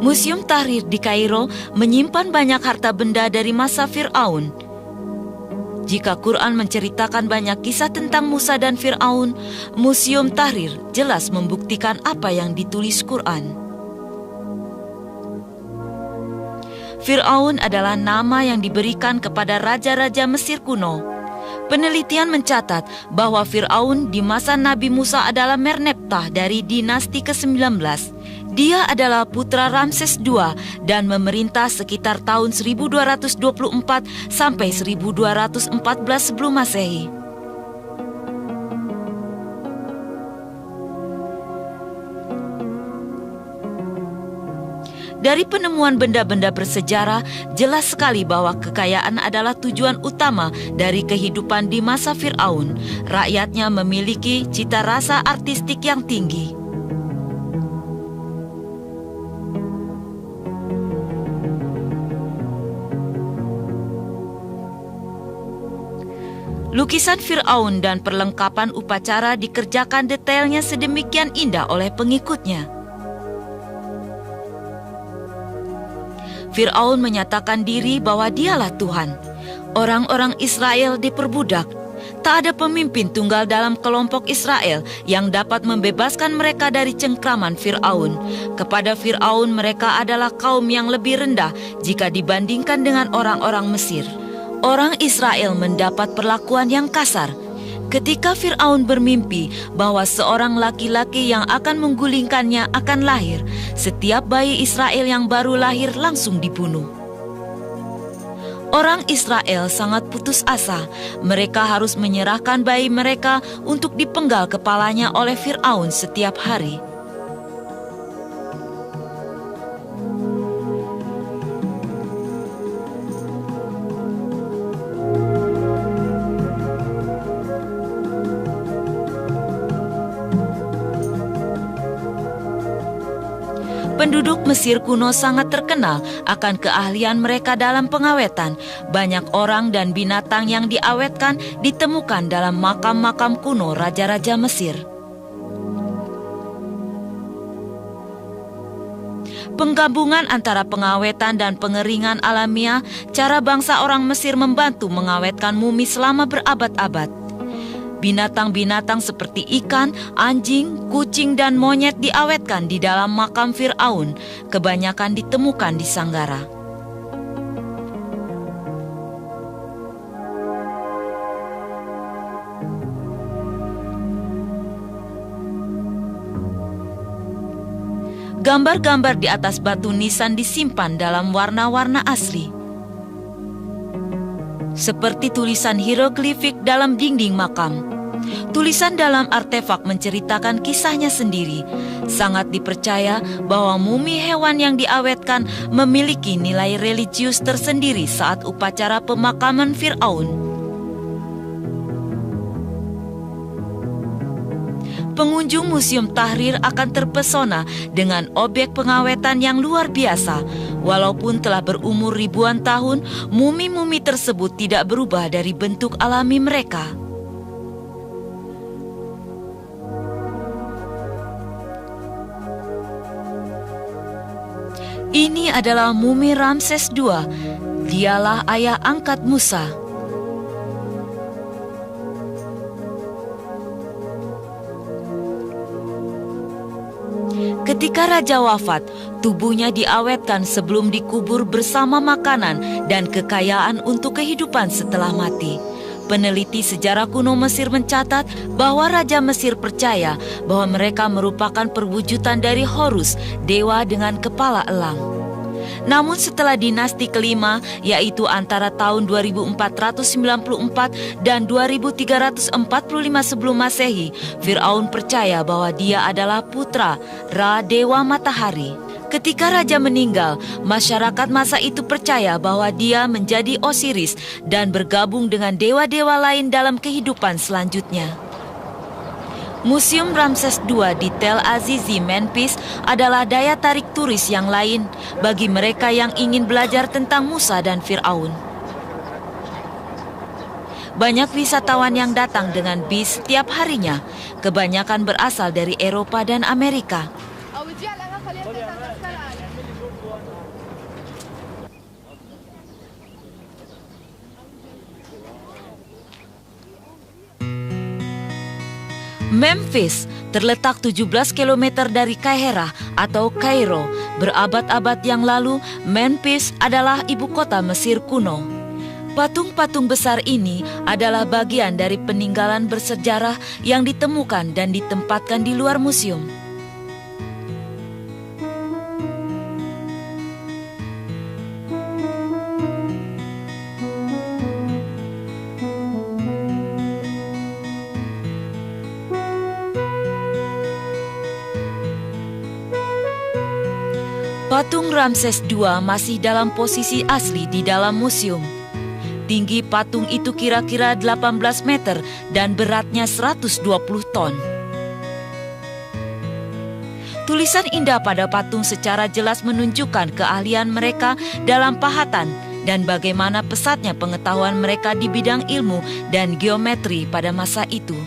Museum Tahrir di Kairo menyimpan banyak harta benda dari masa Fir'aun. Jika Quran menceritakan banyak kisah tentang Musa dan Fir'aun, Museum Tahrir jelas membuktikan apa yang ditulis Quran. Fir'aun adalah nama yang diberikan kepada raja-raja Mesir kuno. Penelitian mencatat bahwa Fir'aun di masa Nabi Musa adalah Merneptah dari dinasti ke-19. Dia adalah putra Ramses II dan memerintah sekitar tahun 1224 sampai 1214 sebelum Masehi. Dari penemuan benda-benda bersejarah, jelas sekali bahwa kekayaan adalah tujuan utama dari kehidupan di masa Fir'aun. Rakyatnya memiliki cita rasa artistik yang tinggi. Lukisan Fir'aun dan perlengkapan upacara dikerjakan detailnya sedemikian indah oleh pengikutnya. Fir'aun menyatakan diri bahwa dialah Tuhan. Orang-orang Israel diperbudak. Tak ada pemimpin tunggal dalam kelompok Israel yang dapat membebaskan mereka dari cengkraman Fir'aun. Kepada Fir'aun mereka adalah kaum yang lebih rendah jika dibandingkan dengan orang-orang Mesir. Orang Israel mendapat perlakuan yang kasar. Ketika Fir'aun bermimpi bahwa seorang laki-laki yang akan menggulingkannya akan lahir, setiap bayi Israel yang baru lahir langsung dibunuh. Orang Israel sangat putus asa. Mereka harus menyerahkan bayi mereka untuk dipenggal kepalanya oleh Fir'aun setiap hari. Penduduk Mesir kuno sangat terkenal akan keahlian mereka dalam pengawetan. Banyak orang dan binatang yang diawetkan ditemukan dalam makam-makam kuno raja-raja Mesir. Penggabungan antara pengawetan dan pengeringan alamiah, cara bangsa orang Mesir membantu mengawetkan mumi selama berabad-abad. Binatang-binatang seperti ikan, anjing, kucing, dan monyet diawetkan di dalam makam Fir'aun. Kebanyakan ditemukan di Sanggara. Gambar-gambar di atas batu nisan disimpan dalam warna-warna asli. Seperti tulisan hieroglifik dalam dinding makam. Tulisan dalam artefak menceritakan kisahnya sendiri. Sangat dipercaya bahwa mumi hewan yang diawetkan memiliki nilai religius tersendiri saat upacara pemakaman Fir'aun. Pengunjung Museum Tahrir akan terpesona dengan objek pengawetan yang luar biasa. Walaupun telah berumur ribuan tahun, mumi-mumi tersebut tidak berubah dari bentuk alami mereka. Ini adalah mumi Ramses II. Dialah ayah angkat Musa. Ketika raja wafat, tubuhnya diawetkan sebelum dikubur bersama makanan dan kekayaan untuk kehidupan setelah mati. Peneliti sejarah kuno Mesir mencatat bahwa Raja Mesir percaya bahwa mereka merupakan perwujudan dari Horus, dewa dengan kepala elang. Namun setelah dinasti kelima, yaitu antara tahun 2494 dan 2345 sebelum Masehi, Fir'aun percaya bahwa dia adalah putra Ra, dewa matahari. Ketika raja meninggal, masyarakat masa itu percaya bahwa dia menjadi Osiris dan bergabung dengan dewa-dewa lain dalam kehidupan selanjutnya. Museum Ramses II di Tel Azizi, Memphis adalah daya tarik turis yang lain bagi mereka yang ingin belajar tentang Musa dan Fir'aun. Banyak wisatawan yang datang dengan bis setiap harinya, kebanyakan berasal dari Eropa dan Amerika. Memphis terletak 17 km dari Kaihera atau Kairo. Berabad-abad yang lalu, Memphis adalah ibu kota Mesir kuno. Patung-patung besar ini adalah bagian dari peninggalan bersejarah yang ditemukan dan ditempatkan di luar museum. Patung Ramses II masih dalam posisi asli di dalam museum. Tinggi patung itu kira-kira 18 meter dan beratnya 120 ton. Tulisan indah pada patung secara jelas menunjukkan keahlian mereka dalam pahatan dan bagaimana pesatnya pengetahuan mereka di bidang ilmu dan geometri pada masa itu.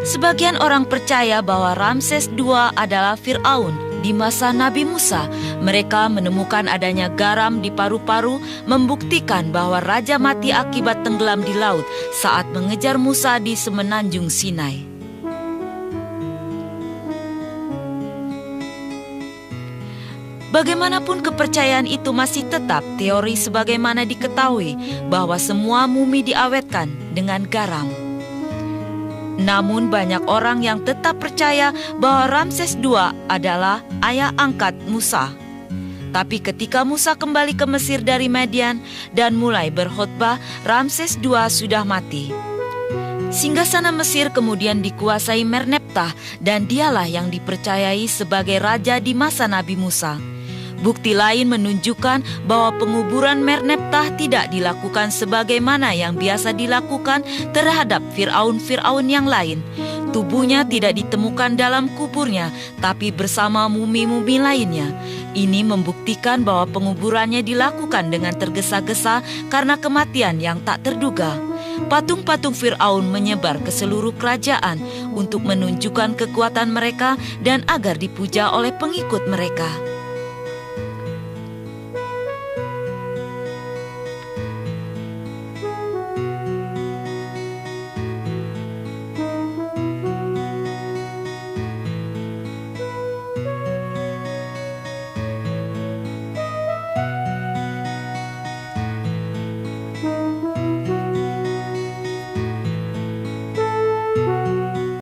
Sebagian orang percaya bahwa Ramses II adalah Fir'aun di masa Nabi Musa. Mereka menemukan adanya garam di paru-paru, membuktikan bahwa raja mati akibat tenggelam di laut saat mengejar Musa di semenanjung Sinai. Bagaimanapun kepercayaan itu masih tetap teori sebagaimana diketahui bahwa semua mumi diawetkan dengan garam. Namun banyak orang yang tetap percaya bahwa Ramses II adalah ayah angkat Musa. Tapi ketika Musa kembali ke Mesir dari Madian dan mulai berkhotbah, Ramses II sudah mati. Singgasana Mesir kemudian dikuasai Merneptah dan dialah yang dipercayai sebagai raja di masa Nabi Musa. Bukti lain menunjukkan bahwa penguburan Merneptah tidak dilakukan sebagaimana yang biasa dilakukan terhadap Fir'aun-Fir'aun yang lain. Tubuhnya tidak ditemukan dalam kuburnya, tapi bersama mumi-mumi lainnya. Ini membuktikan bahwa penguburannya dilakukan dengan tergesa-gesa karena kematian yang tak terduga. Patung-patung Fir'aun menyebar ke seluruh kerajaan untuk menunjukkan kekuatan mereka dan agar dipuja oleh pengikut mereka.